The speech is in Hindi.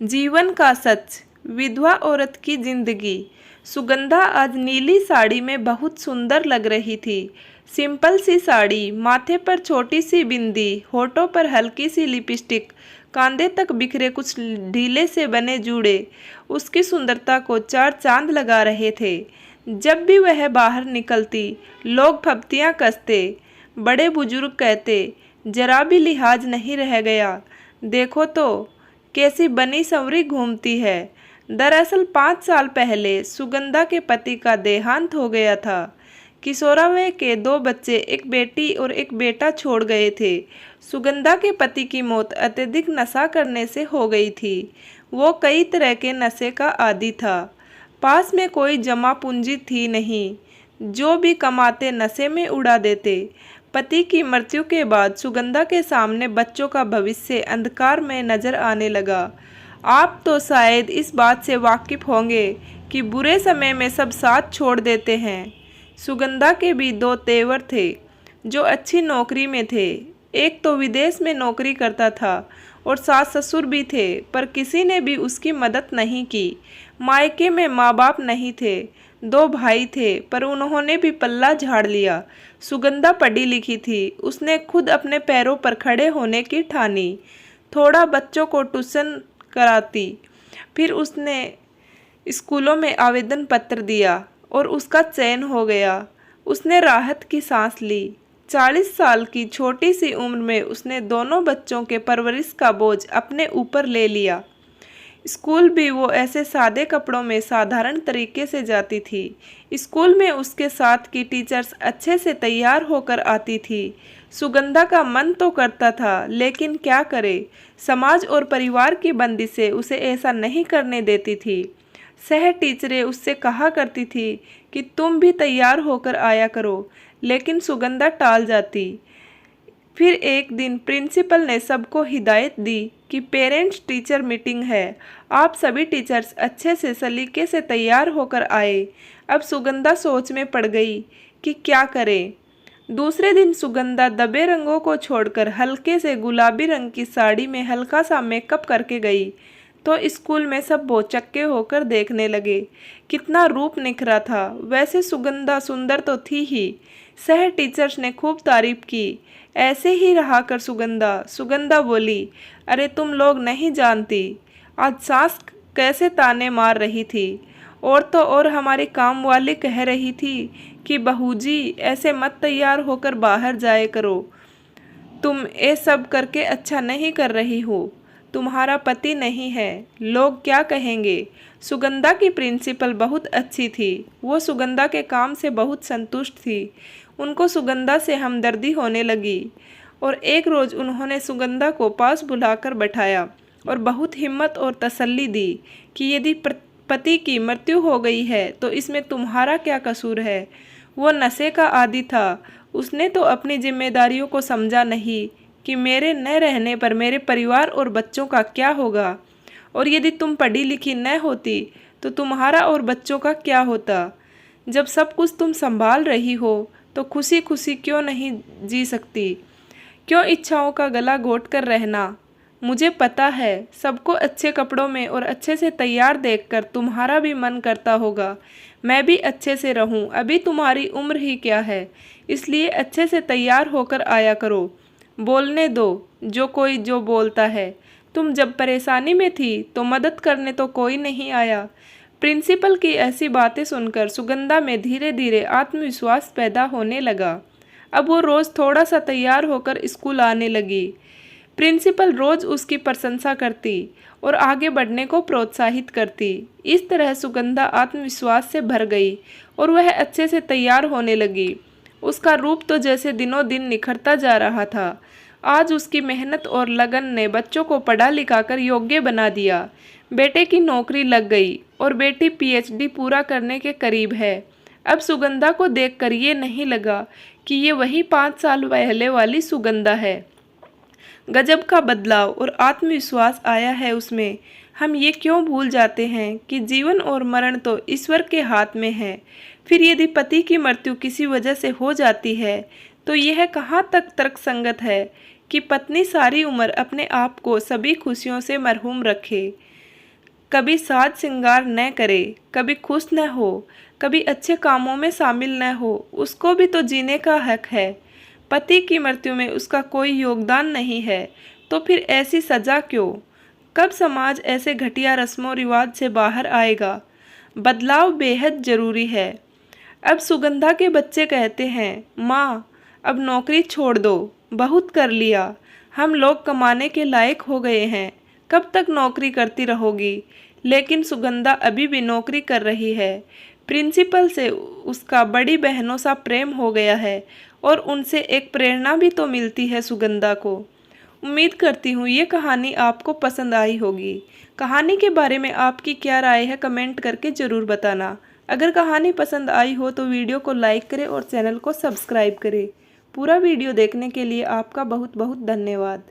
जीवन का सच। विधवा औरत की जिंदगी। सुगंधा आज नीली साड़ी में बहुत सुंदर लग रही थी। सिंपल सी साड़ी, माथे पर छोटी सी बिंदी, होठों पर हल्की सी लिपस्टिक, कांधे तक बिखरे कुछ ढीले से बने जूड़े उसकी सुंदरता को चार चांद लगा रहे थे। जब भी वह बाहर निकलती, लोग फब्तियाँ कसते, बड़े बुजुर्ग कहते, जरा भी लिहाज नहीं रह गया, देखो तो कैसी बनी संवरी घूमती है। दरअसल 5 साल पहले सुगंधा के पति का देहांत हो गया था। किशोरावय के 2 बच्चे, एक बेटी और एक बेटा छोड़ गए थे। सुगंधा के पति की मौत अत्यधिक नशा करने से हो गई थी। वो कई तरह के नशे का आदी था। पास में कोई जमा पूंजी थी नहीं, जो भी कमाते नशे में उड़ा देते। पति की मृत्यु के बाद सुगंधा के सामने बच्चों का भविष्य अंधकार में नजर आने लगा। आप तो शायद इस बात से वाकिफ होंगे कि बुरे समय में सब साथ छोड़ देते हैं। सुगंधा के भी 2 तेवर थे जो अच्छी नौकरी में थे। एक तो विदेश में नौकरी करता था और सास ससुर भी थे, पर किसी ने भी उसकी मदद नहीं की। मायके में माँ बाप नहीं थे। 2 भाई थे, पर उन्होंने भी पल्ला झाड़ लिया। सुगंधा पढ़ी लिखी थी। उसने खुद अपने पैरों पर खड़े होने की ठानी। थोड़ा बच्चों को ट्यूशन कराती, फिर उसने स्कूलों में आवेदन पत्र दिया और उसका चयन हो गया। उसने राहत की सांस ली। 40 साल की छोटी सी उम्र में उसने दोनों बच्चों के परवरिश का बोझ अपने ऊपर ले लिया। स्कूल भी वो ऐसे सादे कपड़ों में साधारण तरीके से जाती थी। स्कूल में उसके साथ की टीचर्स अच्छे से तैयार होकर आती थी। सुगंधा का मन तो करता था, लेकिन क्या करे, समाज और परिवार की बंदिशें उसे ऐसा नहीं करने देती थी। सह टीचरें उससे कहा करती थी कि तुम भी तैयार होकर आया करो, लेकिन सुगंधा टाल जाती। फिर एक दिन प्रिंसिपल ने सबको हिदायत दी कि पेरेंट्स टीचर मीटिंग है, आप सभी टीचर्स अच्छे से सलीके से तैयार होकर आए। अब सुगंधा सोच में पड़ गई कि क्या करे। दूसरे दिन सुगंधा दबे रंगों को छोड़कर हल्के से गुलाबी रंग की साड़ी में हल्का सा मेकअप करके गई तो स्कूल में सब भौचक्के होकर देखने लगे। कितना रूप निखरा था। वैसे सुगंधा सुंदर तो थी ही। सह टीचर्स ने खूब तारीफ की। ऐसे ही रहा कर सुगंधा। सुगंधा बोली, अरे तुम लोग नहीं जानती, आज सास कैसे ताने मार रही थी। और तो और हमारी काम वाली कह रही थी कि बहू जी ऐसे मत तैयार होकर बाहर जाए करो, तुम ये सब करके अच्छा नहीं कर रही हो, तुम्हारा पति नहीं है, लोग क्या कहेंगे। सुगंधा की प्रिंसिपल बहुत अच्छी थी। वो सुगंधा के काम से बहुत संतुष्ट थी। उनको सुगंधा से हमदर्दी होने लगी और एक रोज़ उन्होंने सुगंधा को पास बुलाकर बैठाया और बहुत हिम्मत और तसल्ली दी कि यदि पति की मृत्यु हो गई है तो इसमें तुम्हारा क्या कसूर है। वो नशे का आदी था। उसने तो अपनी जिम्मेदारियों को समझा नहीं कि मेरे न रहने पर मेरे परिवार और बच्चों का क्या होगा, और यदि तुम पढ़ी लिखी न होती तो तुम्हारा और बच्चों का क्या होता। जब सब कुछ तुम संभाल रही हो तो खुशी खुशी क्यों नहीं जी सकती, क्यों इच्छाओं का गला घोट कर रहना। मुझे पता है सबको अच्छे कपड़ों में और अच्छे से तैयार देखकर तुम्हारा भी मन करता होगा मैं भी अच्छे से रहूं। अभी तुम्हारी उम्र ही क्या है, इसलिए अच्छे से तैयार होकर आया करो। बोलने दो जो कोई जो बोलता है। तुम जब परेशानी में थी तो मदद करने तो कोई नहीं आया। प्रिंसिपल की ऐसी बातें सुनकर सुगंधा में धीरे धीरे आत्मविश्वास पैदा होने लगा। अब वो रोज़ थोड़ा सा तैयार होकर स्कूल आने लगी। प्रिंसिपल रोज़ उसकी प्रशंसा करती और आगे बढ़ने को प्रोत्साहित करती। इस तरह सुगंधा आत्मविश्वास से भर गई और वह अच्छे से तैयार होने लगी। उसका रूप तो जैसे दिनों दिन निखरता जा रहा था। आज उसकी मेहनत और लगन ने बच्चों को पढ़ा लिखाकर योग्य बना दिया। बेटे की नौकरी लग गई और बेटी पीएचडी पूरा करने के करीब है। अब सुगंधा को देखकर ये नहीं लगा कि ये वही 5 साल पहले वाली सुगंधा है। गजब का बदलाव और आत्मविश्वास आया है उसमें। हम ये क्यों भूल जाते हैं कि जीवन और मरण तो ईश्वर के हाथ में है। फिर यदि पति की मृत्यु किसी वजह से हो जाती है तो यह कहाँ तक तर्कसंगत है कि पत्नी सारी उम्र अपने आप को सभी खुशियों से मरहूम रखे। कभी साज श्रृंगार न करे, कभी खुश न हो, कभी अच्छे कामों में शामिल न हो, उसको भी तो जीने का हक है। पति की मृत्यु में उसका कोई योगदान नहीं है, तो फिर ऐसी सजा क्यों? कब समाज ऐसे घटिया रस्मों रिवाज से बाहर आएगा? बदलाव बेहद जरूरी है। अब सुगंधा के बच्चे कहते हैं, माँ अब नौकरी छोड़ दो, बहुत कर लिया, हम लोग कमाने के लायक हो गए हैं, कब तक नौकरी करती रहोगी? लेकिन सुगंधा अभी भी नौकरी कर रही है। प्रिंसिपल से उसका बड़ी बहनों सा प्रेम हो गया है और उनसे एक प्रेरणा भी तो मिलती है सुगंधा को। उम्मीद करती हूँ ये कहानी आपको पसंद आई होगी। कहानी के बारे में आपकी क्या राय है कमेंट करके ज़रूर बताना। अगर कहानी पसंद आई हो तो वीडियो को लाइक करें और चैनल को सब्सक्राइब करें। पूरा वीडियो देखने के लिए आपका बहुत बहुत धन्यवाद।